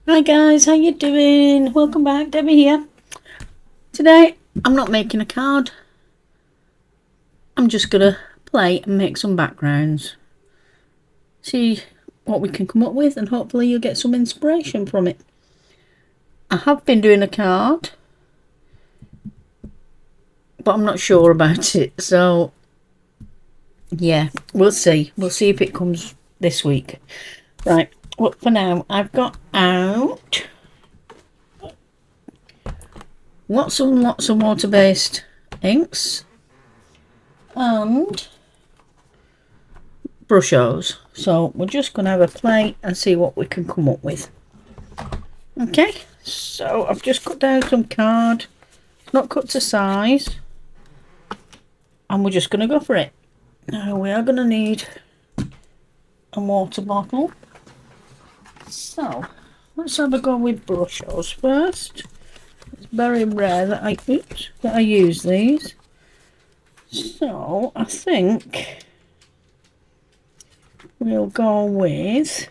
Hi guys, how you doing? Welcome back, Debbie here. Today I'm not making a card. I'm just gonna play and make some backgrounds. See what we can come up with and hopefully you'll get some inspiration from it. I have been doing a card, but I'm not sure about it. So yeah, we'll see. We'll see if it comes this week. Right, well for now I've got out lots and lots of water-based inks and brushos. So we're just going to have a play and see what we can come up with. Okay, so I've just cut down some card. It's not cut to size. And we're just going to go for it. Now we are going to need a water bottle. So let's have a go with brushos first. It's very rare that I use these. So I think we'll go with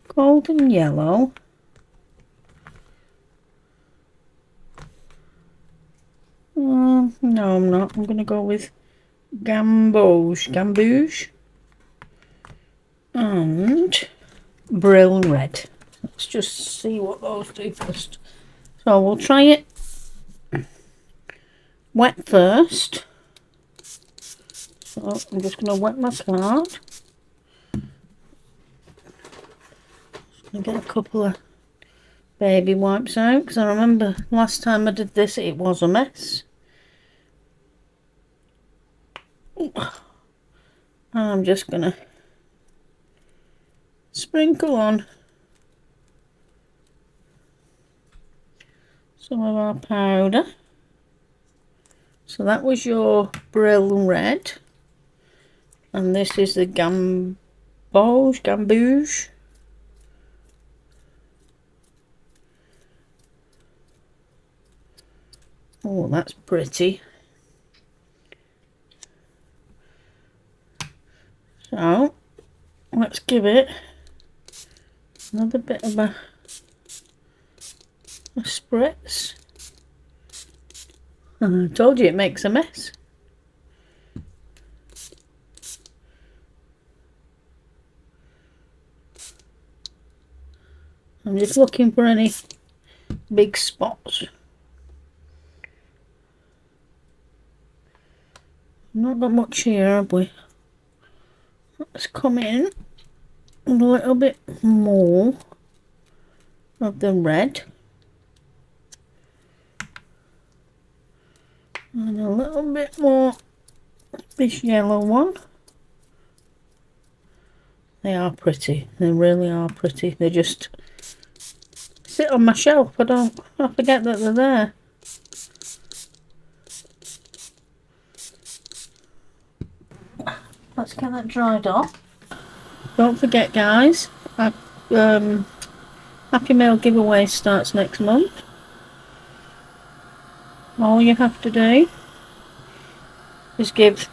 golden yellow. No, I'm not. I'm going to go with gamboge, and brill red. Let's just see what those do first. So we'll try it wet first. So I'm just going to wet my card. I'll get a couple of baby wipes out because I remember last time I did this it was a mess. I'm just going to sprinkle on some of our powder. So that was your brill red, and this is the gamboge. Oh, that's pretty. So let's give it another bit of a spritz. I told you it makes a mess. I'm just looking for any big spots. Not got much here, have we? Let's come in a little bit more of the red. And a little bit more this yellow one. They are pretty. They really are pretty. They just sit on my shelf. I forget that they're there. Let's get that dried off. Don't forget guys, Happy Mail giveaway starts next month. All you have to do is give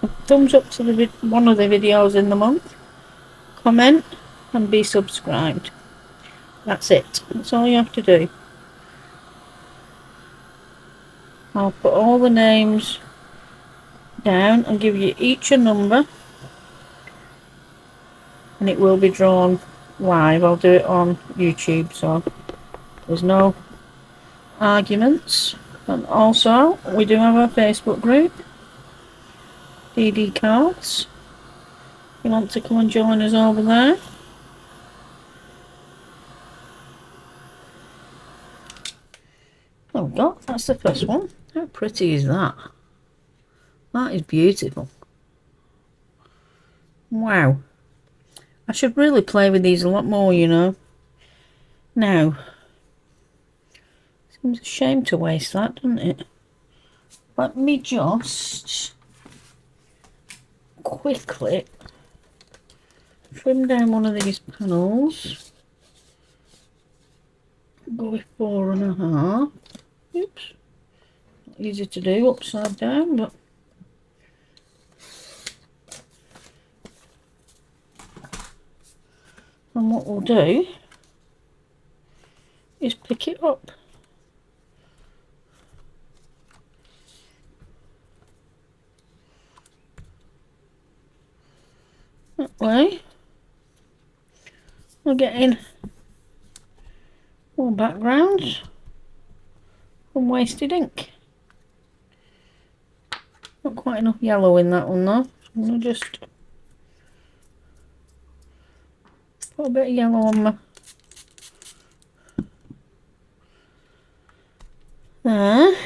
a thumbs up to one of the videos in the month, comment and be subscribed. That's it. That's all you have to do. I'll put all the names down and give you each a number, and it will be drawn live. I'll do it on YouTube, so there's no arguments. And also we do have a Facebook group, DD Cards. If you want to come and join us over there. Oh God, that's the first one. How pretty is that? That is beautiful. Wow. I should really play with these a lot more, you know. Now, seems a shame to waste that, doesn't it? Let me just quickly trim down one of these panels. Go with 4.5. Oops. Not easy to do upside down, but And what we'll do is pick it up. That way we're getting more backgrounds from wasted ink. Not quite enough yellow in that one though. I'm going to just put a bit of yellow on my there.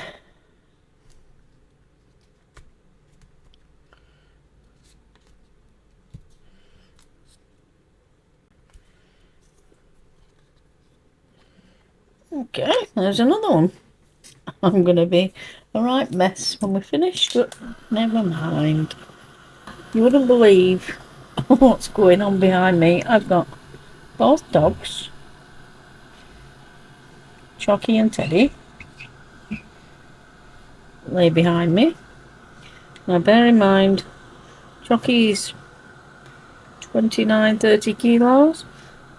Okay, there's another one. I'm going to be a right mess when we're finished, but never mind. You wouldn't believe what's going on behind me. I've got both dogs, Chalky and Teddy, lay behind me. Now bear in mind, Chalky's 29-30 kilos,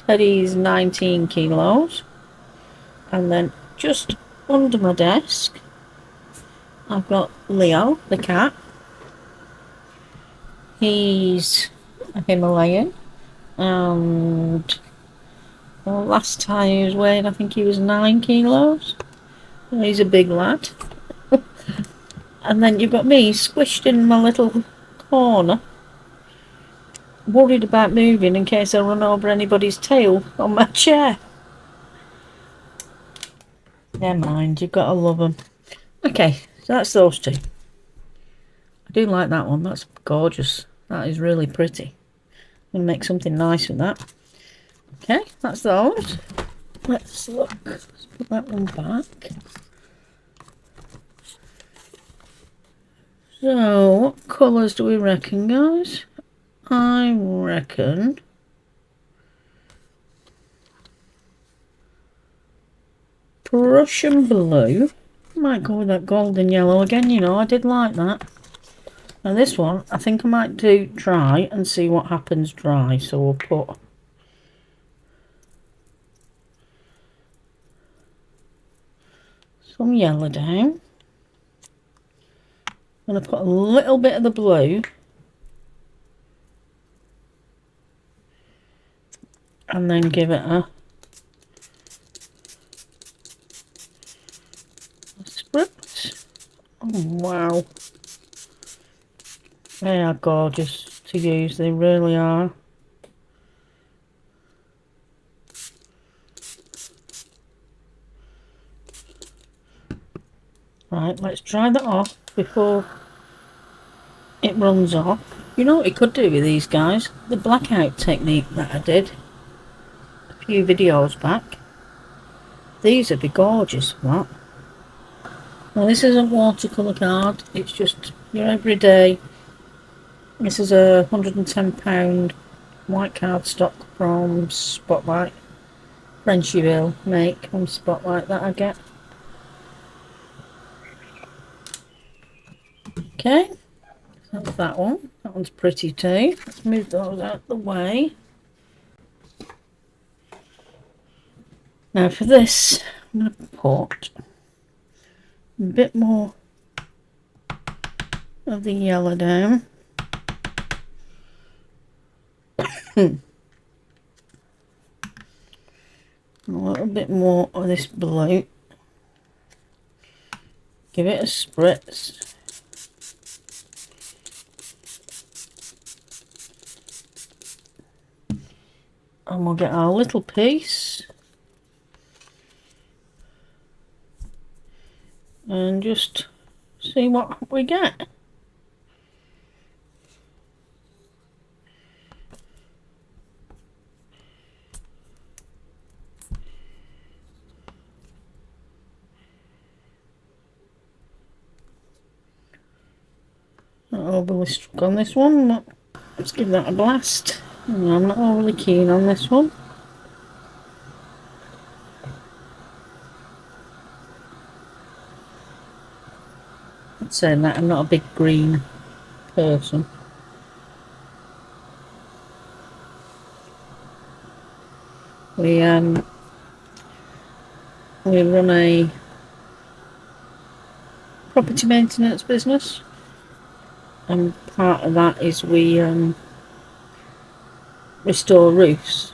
Teddy's 19 kilos, and then just under my desk I've got Leo, the cat. He's a Himalayan, and well, last time he was weighed, I think he was 9 kilos. He's a big lad. And then you've got me squished in my little corner, worried about moving in case I run over anybody's tail on my chair. Never mind, you've got to love them. Okay, so that's those two. I do like that one, that's gorgeous. That is really pretty. I'm going to make something nice with that. Okay, that's those. Let's look. Let's put that one back. So, what colours do we reckon, guys? I reckon Prussian blue. Might go with that golden yellow again, you know, I did like that. Now this one, I think I might do dry and see what happens dry. So we'll put some yellow down. I'm going to put a little bit of the blue. And then give it a spritz. Oh wow. They are gorgeous to use, they really are. Right, let's dry that off before it runs off. You know what you could do with these guys? The blackout technique that I did a few videos back. These would be gorgeous for that. Now this isn't watercolour card, it's just your everyday. This is a £110 white cardstock from Spotlight. Frenchy will make from Spotlight that I get. Okay, that's that one. That one's pretty too. Let's move those out of the way. Now for this, I'm going to put a bit more of the yellow down. A little bit more of this blue. Give it a spritz. And we'll get our little piece. And just see what we get. Not overly struck on this one, but let's give that a blast. I'm not overly keen on this one. I'm saying that I'm not a big green person. We run a property maintenance business, and part of that is we restore roofs.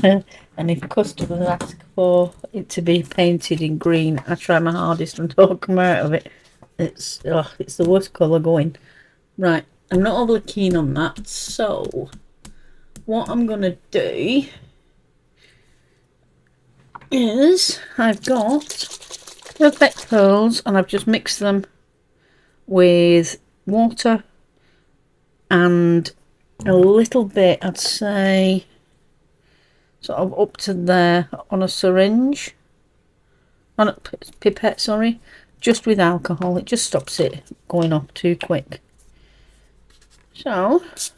And if customers ask for it to be painted in green, I try my hardest and don't come out of it. It's the worst colour going. Right, I'm not overly keen on that, so what I'm gonna do is I've got perfect pearls and I've just mixed them with water and a little bit, I'd say sort of up to there, on a syringe, on a pipette, sorry, just with alcohol. It just stops it going off too quick. So let's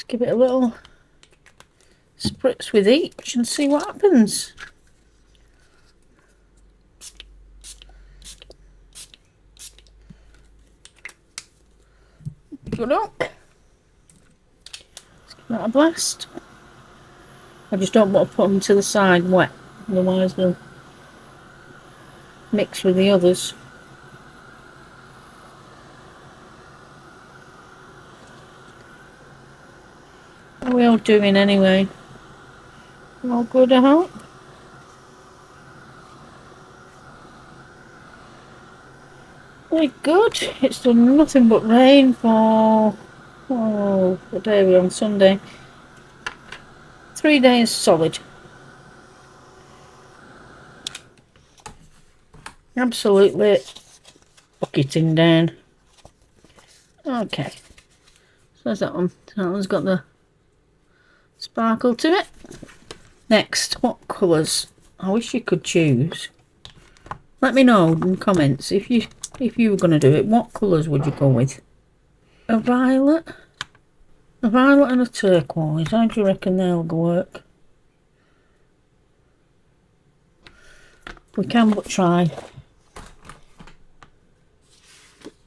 give it a little spritz with each and see what happens. Good luck. Let's give that a blast. I just don't want to put them to the side wet, otherwise they'll mix with the others. How are we all doing anyway? All good, I hope? Very good. It's done nothing but rain for, oh, what day are we on? Sunday. 3 days solid. Absolutely bucketing down. Okay. So there's that one. That one's got the sparkle to it. Next, what colours? I wish you could choose. Let me know in the comments if you were going to do it. What colours would you go with? A violet and a turquoise. How do you reckon they'll work? We can but try.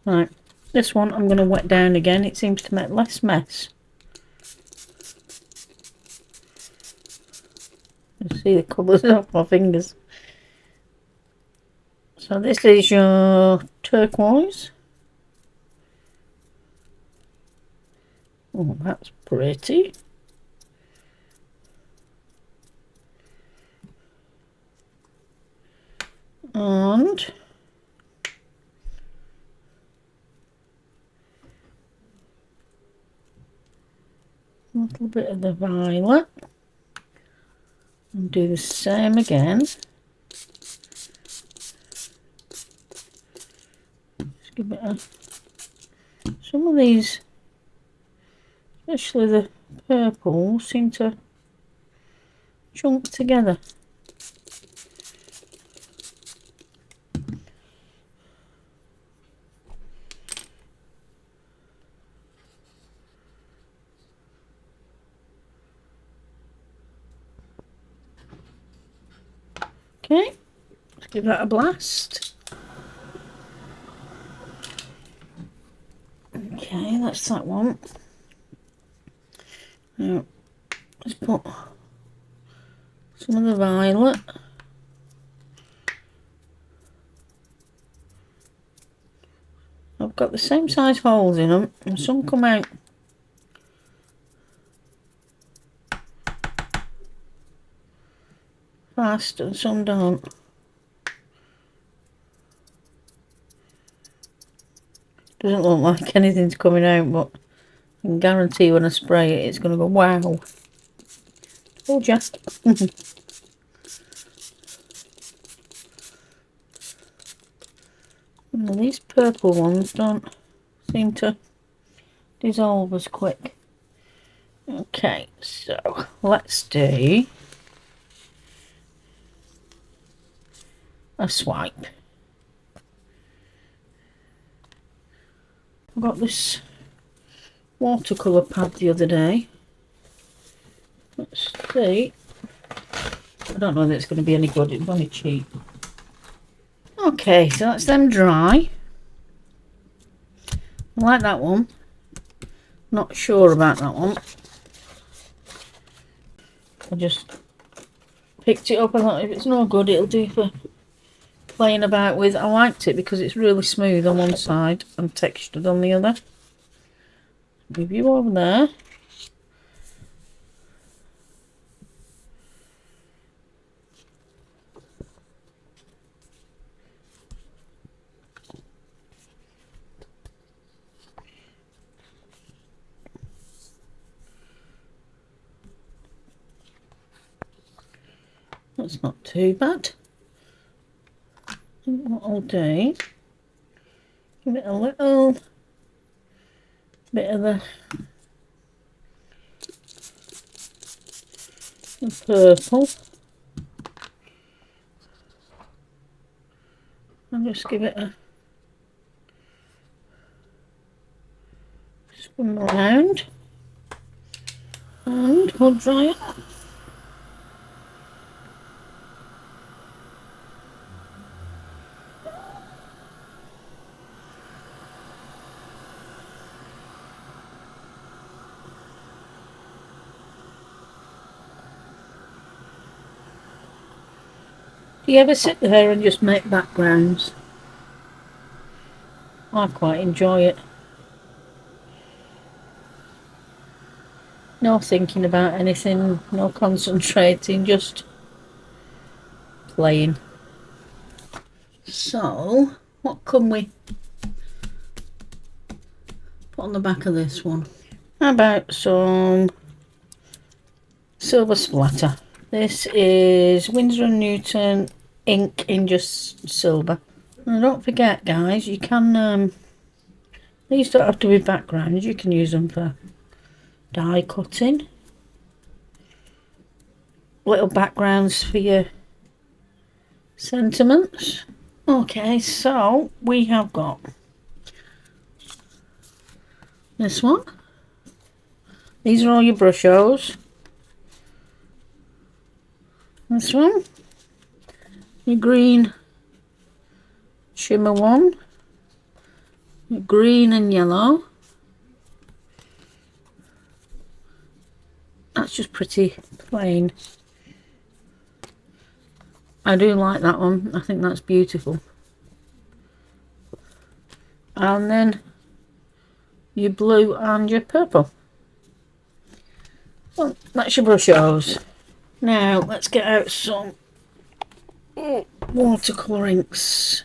Right, this one I'm going to wet down again. It seems to make less mess. You see the colours off my fingers. So this is your turquoise. Oh, that's pretty. And a little bit of the violet. And do the same again. Just give it a... Some of these, especially the purple, seem to chunk together. Okay, let's give that a blast. Okay, that's that one. Now, let's put some of the violet. I've got the same size holes in them, and some come out fast and some don't. Doesn't look like anything's coming out, but I can guarantee when I spray it, it's going to go wow. Told ya. These purple ones don't seem to dissolve as quick. Okay, so let's do a swipe. I got this watercolour pad the other day. Let's see. I don't know if it's going to be any good, it's only cheap. Okay, so that's them dry. I like that one. Not sure about that one. I just picked it up. I thought if it's no good, it'll do for playing about with. I liked it because it's really smooth on one side and textured on the other. Move you over there. That's not too bad. I think what I'll do, give it a little bit of the purple and just give it a spin around and we'll dry it. Do you ever sit there and just make backgrounds? I quite enjoy it. No thinking about anything, no concentrating, just playing. So, what can we put on the back of this one? How about some silver splatter? This is Winsor & Newton ink in just silver. And don't forget, guys, you can, these don't have to be backgrounds, you can use them for die cutting. Little backgrounds for your sentiments. Okay, so we have got this one. These are all your brushos. This one, your green shimmer one, your green and yellow. That's just pretty plain. I do like that one. I think that's beautiful. And then your blue and your purple. Well, that's your brushos. Now let's get out some watercolour inks.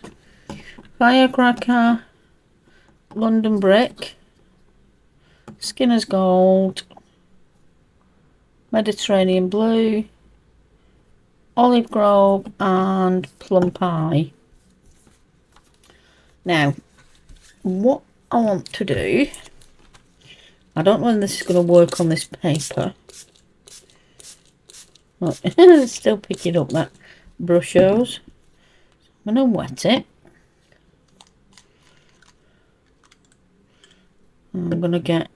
Firecracker, London Brick, Skinner's Gold, Mediterranean Blue, Olive Grove and Plum Pie. Now, what I want to do, I don't know whether this is going to work on this paper. Oh, still picking up that brushos. I'm going to wet it. I'm going to get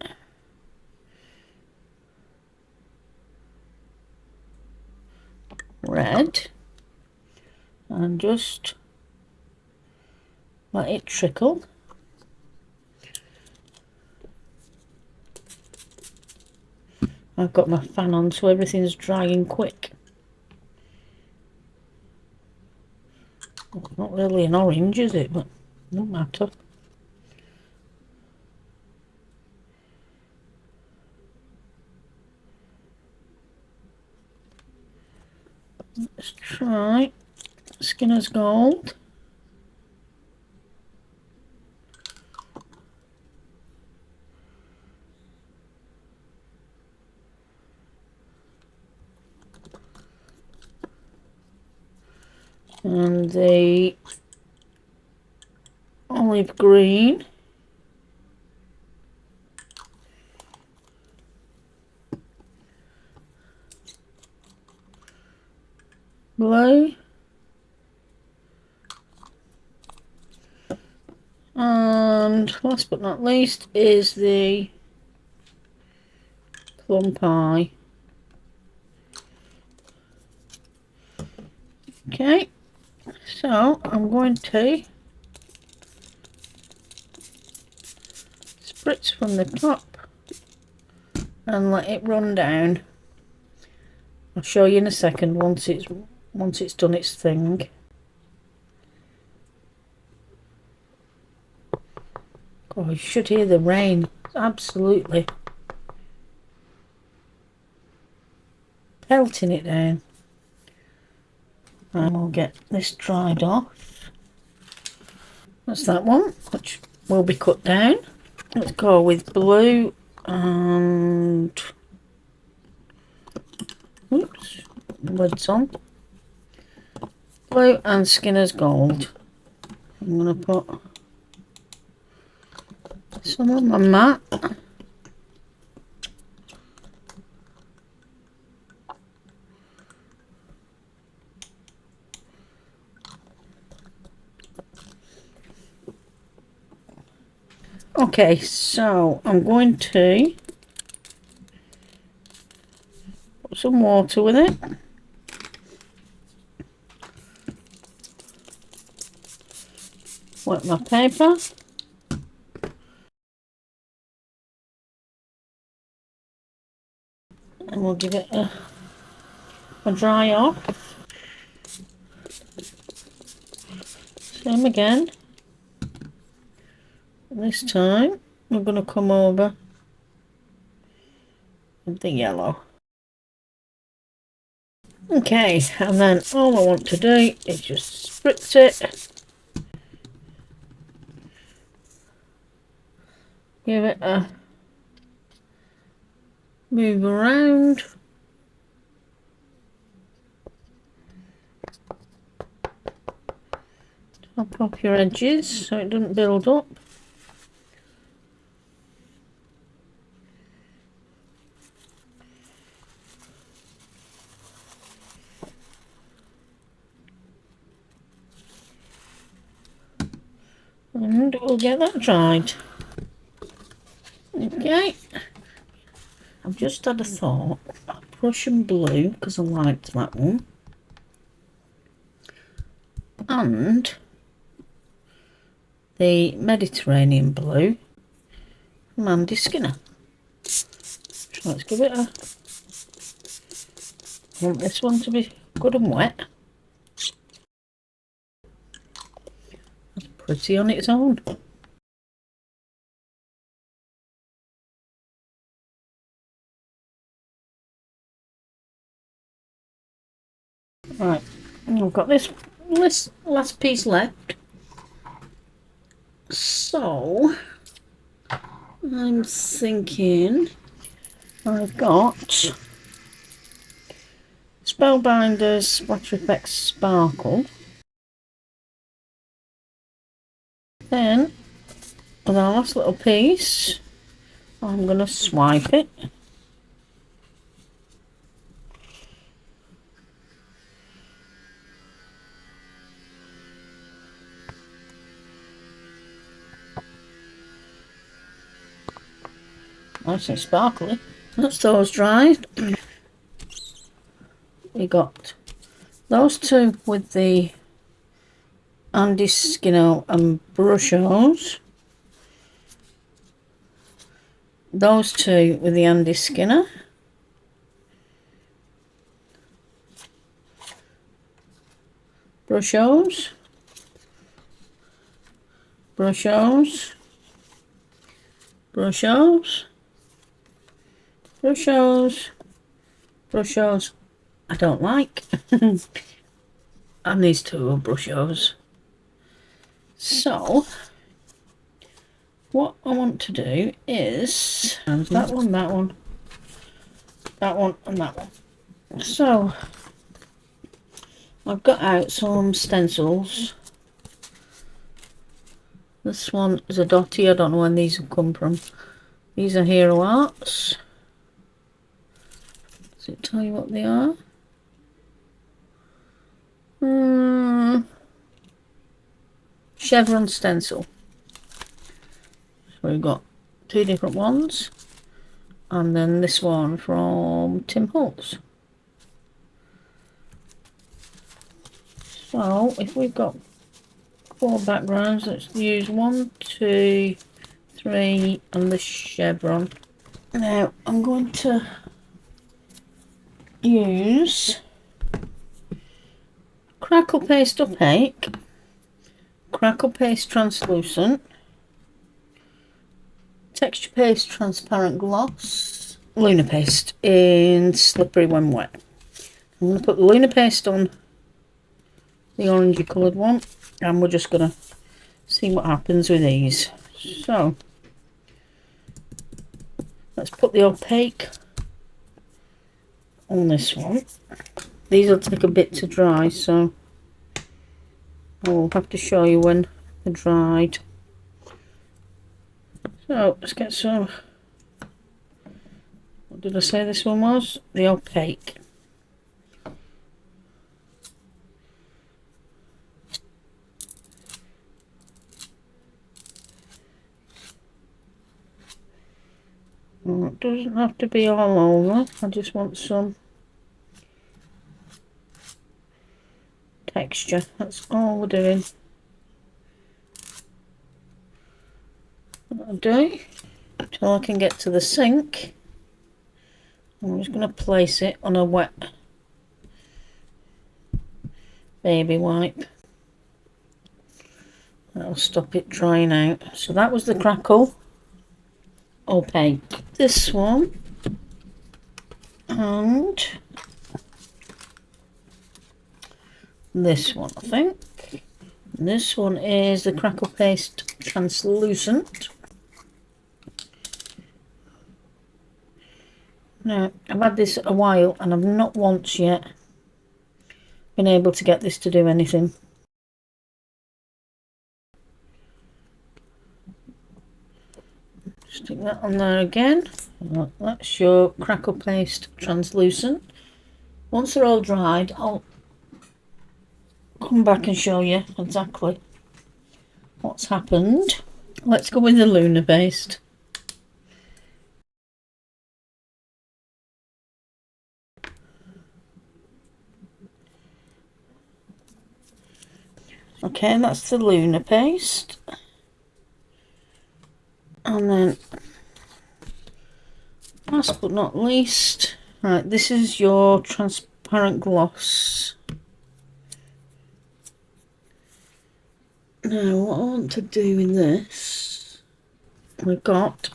red and just let it trickle. I've got my fan on so everything's drying quick. Well, not really an orange, is it? But no matter. Let's try Skinner's Gold. And the olive green. Blue. And last but not least is the Plum Pie. Okay, so I'm going to spritz from the top and let it run down. I'll show you in a second once it's done its thing. Oh, you should hear the rain. It's absolutely pelting it down. And we'll get this dried off. That's that one, which will be cut down. Let's go with blue and oops, lid's on. Blue and Skinner's Gold. I'm gonna put some on my mat. Okay, so I'm going to put some water with it. Wet my paper. And we'll give it a dry off. Same again. This time we're going to come over with the yellow. Okay, and then all I want to do is just spritz it. Give it a move around. Top off your edges so it doesn't build up. And we'll get that dried. Okay. I've just had a thought. Prussian blue, because I liked that one. And the Mediterranean blue from Andy Skinner. So let's give it a... I want this one to be good and wet. That's pretty on its own. Right, I've got this last piece left. So I'm thinking I've got Spellbinder's Splatter Effects Sparkle. Then with our last little piece, I'm going to swipe it. Nice and sparkly. That's those dried. We got those two with the Andy Skinner and Brushos. Those two with the Andy Skinner. Brushos. Brushos. Brushos. Brushos. Brushos. I don't like. And these two are Brushos. So what I want to do is that one, that one, that one and that one. So I've got out some stencils. This one is a dotty. I don't know when these have come from. These are Hero Arts. Does it tell you what they are? Chevron stencil. So we've got two different ones, and then this one from Tim Holtz. So if we've got 4 backgrounds, let's use 1, 2, 3 and the chevron. Now I'm going to use crackle paste opaque, crackle paste translucent, texture paste transparent gloss, lunar paste in slippery when wet. I'm going to put the lunar paste on the orangey coloured one, and we're just going to see what happens with these. So let's put the opaque on this one. These will take a bit to dry, so I'll have to show you when they're dried. So let's get some, what did I say this one was? The opaque. Well, it doesn't have to be all over, I just want some texture, that's all we're doing. That'll do. Till I can get to the sink, I'm just going to place it on a wet baby wipe. That'll stop it drying out. So that was the crackle opaque. This one, and this one, I think. This one is the crackle paste translucent. Now, I've had this a while and I've not once yet been able to get this to do anything. Stick that on there again. That's your crackle paste translucent. Once they're all dried, I'll come back and show you exactly what's happened. Let's go with the lunar paste. Okay, that's the lunar paste. And then, last but not least, right, this is your transparent gloss. Now, what I want to do with this, we've got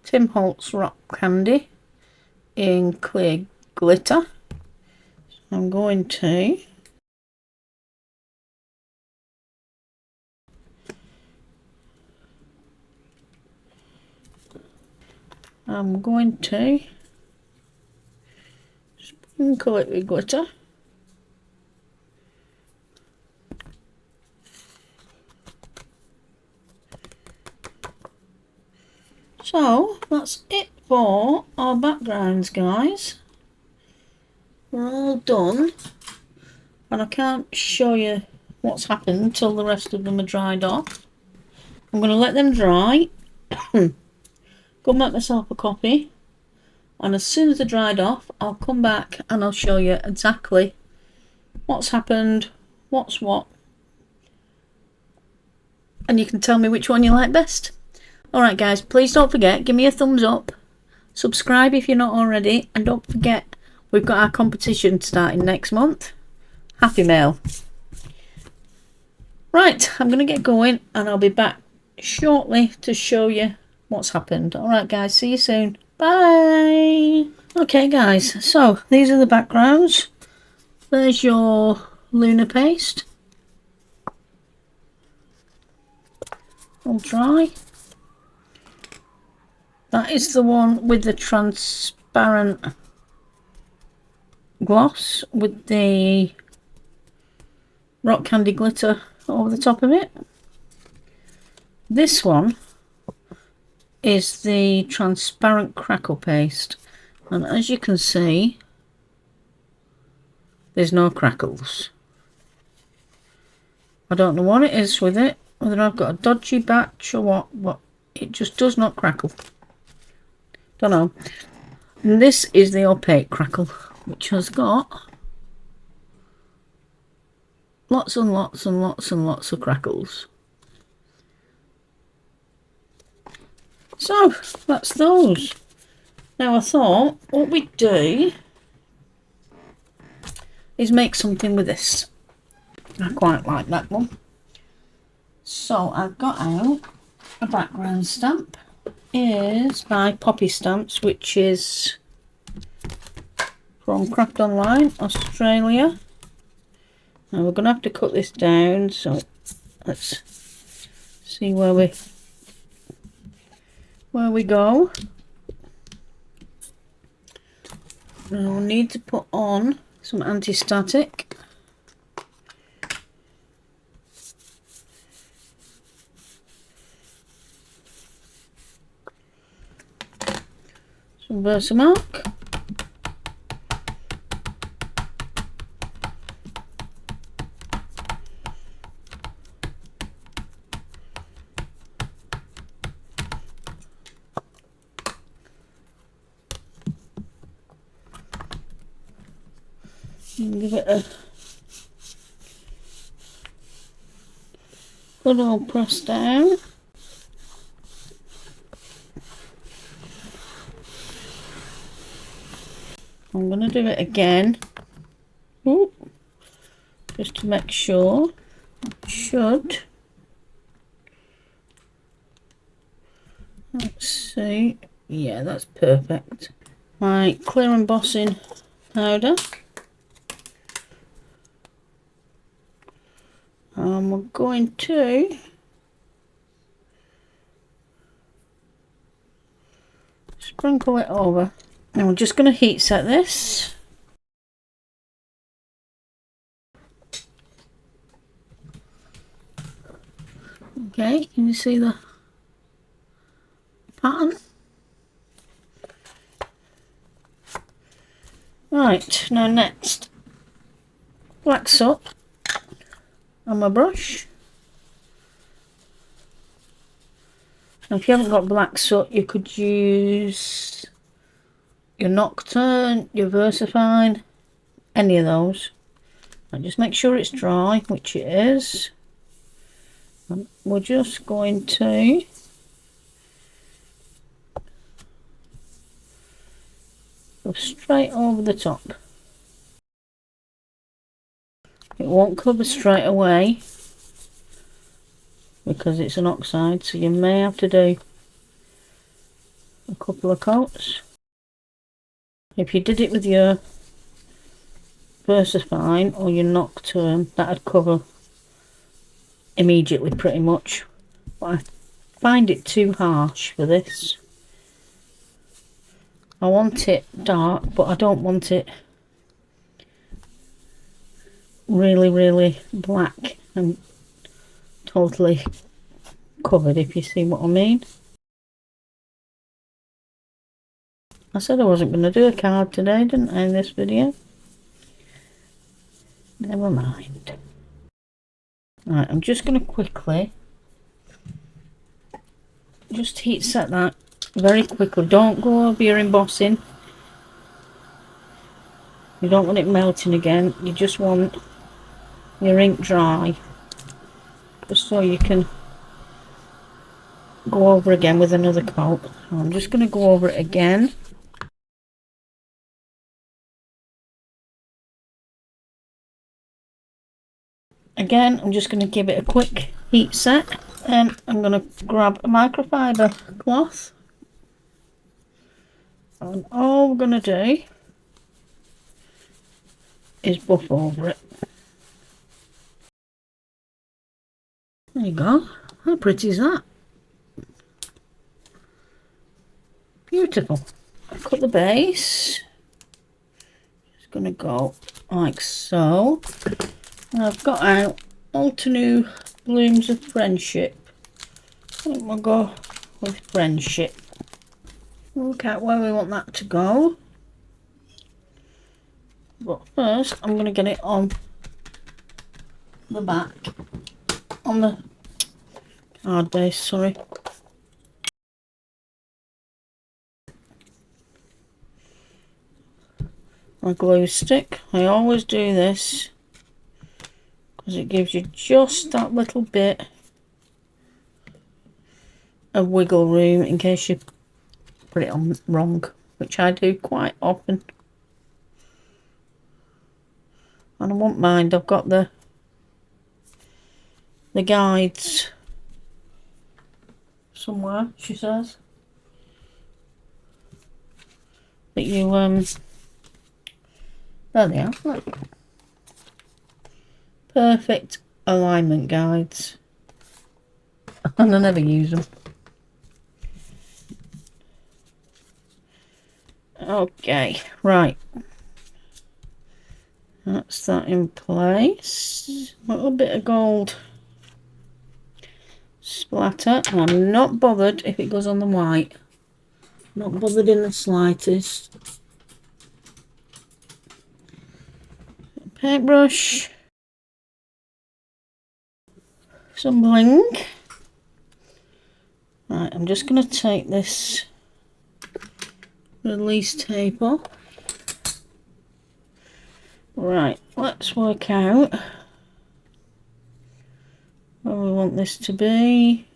Tim Holtz Rock Candy in clear glitter. So I'm going to sprinkle it with glitter. So that's it for our backgrounds, guys. We're all done, and I can't show you what's happened till the rest of them are dried off. I'm going to let them dry. Go make myself a copy, and as soon as they're dried off, I'll come back and I'll show you exactly what's happened, what's what, and you can tell me which one you like best. Alright guys, please don't forget, give me a thumbs up, subscribe if you're not already, and don't forget we've got our competition starting next month. Happy mail. Right, I'm going to get going and I'll be back shortly to show you what's happened. Alright guys, see you soon. Bye. Okay guys, so these are the backgrounds. There's your lunar paste. All dry. That is the one with the transparent gloss with the rock candy glitter over the top of it. This one is the transparent crackle paste, and as you can see, there's no crackles. I don't know what it is with it, whether I've got a dodgy batch or what, but it just does not crackle. Don't know. And this is the opaque crackle, which has got lots and lots and lots and lots of crackles. So that's those. Now I thought what we'd do is make something with this. I quite like that one. So I've got out a background stamp. Is by Poppy Stamps, which is from Craft Online, Australia. Now we're going to have to cut this down, so let's see where we go. Now we'll need to put on some anti-static. Some Versamark. And give it a good old press down. I'm going to do it again. Ooh, just to make sure. It should. Let's see. Yeah, that's perfect. My clear embossing powder. And we're going to sprinkle it over. And we're just going to heat set this. Okay, can you see the pattern? Right, now next, black soot on my brush. Now if you haven't got black soot, you could use your Nocturne, your Versafine, any of those. And just make sure it's dry, which it is. And we're just going to go straight over the top. It won't cover straight away because it's an oxide, so you may have to do a couple of coats. If you did it with your Versafine or your Nocturne, that'd cover immediately pretty much, but I find it too harsh for this. I want it dark, but I don't want it really black and totally covered, if you see what I mean. I said I wasn't going to do a card today, didn't I, in this video? Never mind. Right, I'm just going to quickly just heat set that very quickly. Don't go over your embossing. You don't want it melting again. You just want your ink dry, just so you can go over again with another coat. So I'm just going to go over it again. Again, I'm just going to give it a quick heat set, and I'm going to grab a microfiber cloth, and all we're going to do is buff over it. There you go. How pretty is that? Beautiful. I've cut the base. Just going to go like so. And I've got out Altenew Blooms of Friendship. I think we'll go with Friendship. Look at where we want that to go. But first, I'm going to get it on the back, on the card base, sorry. My glue stick. I always do this because it gives you just that little bit of wiggle room in case you put it on wrong, which I do quite often. And I won't mind, I've got the guides somewhere, she says. That you, there they are, look. Perfect alignment guides. And I never use them. Okay, right. That's that in place. A little bit of gold splatter. And I'm not bothered if it goes on the white. Not bothered in the slightest. Paintbrush. Some bling. Right, I'm just going to take this release tape off. Right, let's work out where we want this to be.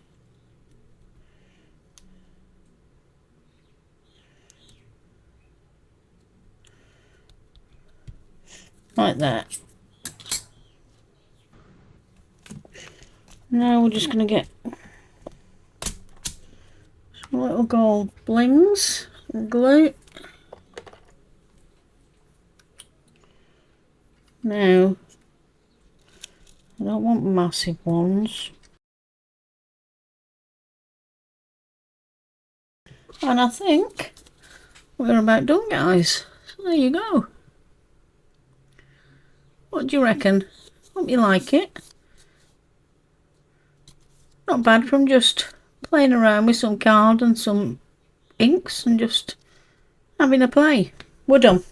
Like that. Now we're just going to get some little gold blings and glue. Now, I don't want massive ones. And I think we're about done, guys. So there you go. What do you reckon? Hope you like it. Not bad from just playing around with some card and some inks and just having a play. We're done.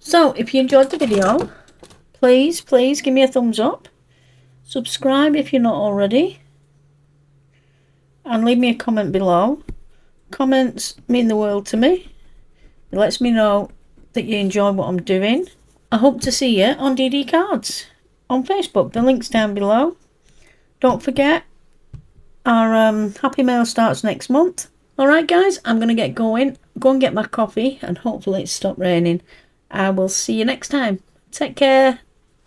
So if you enjoyed the video, please give me a thumbs up. Subscribe if you're not already. And leave me a comment below. Comments mean the world to me. It lets me know that you enjoy what I'm doing. I hope to see you on DD Cards on Facebook. The link's down below. Don't forget, our Happy Mail starts next month. Alright guys, I'm going to get going. Go and get my coffee and hopefully it's stopped raining. I will see you next time. Take care.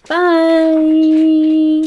Bye.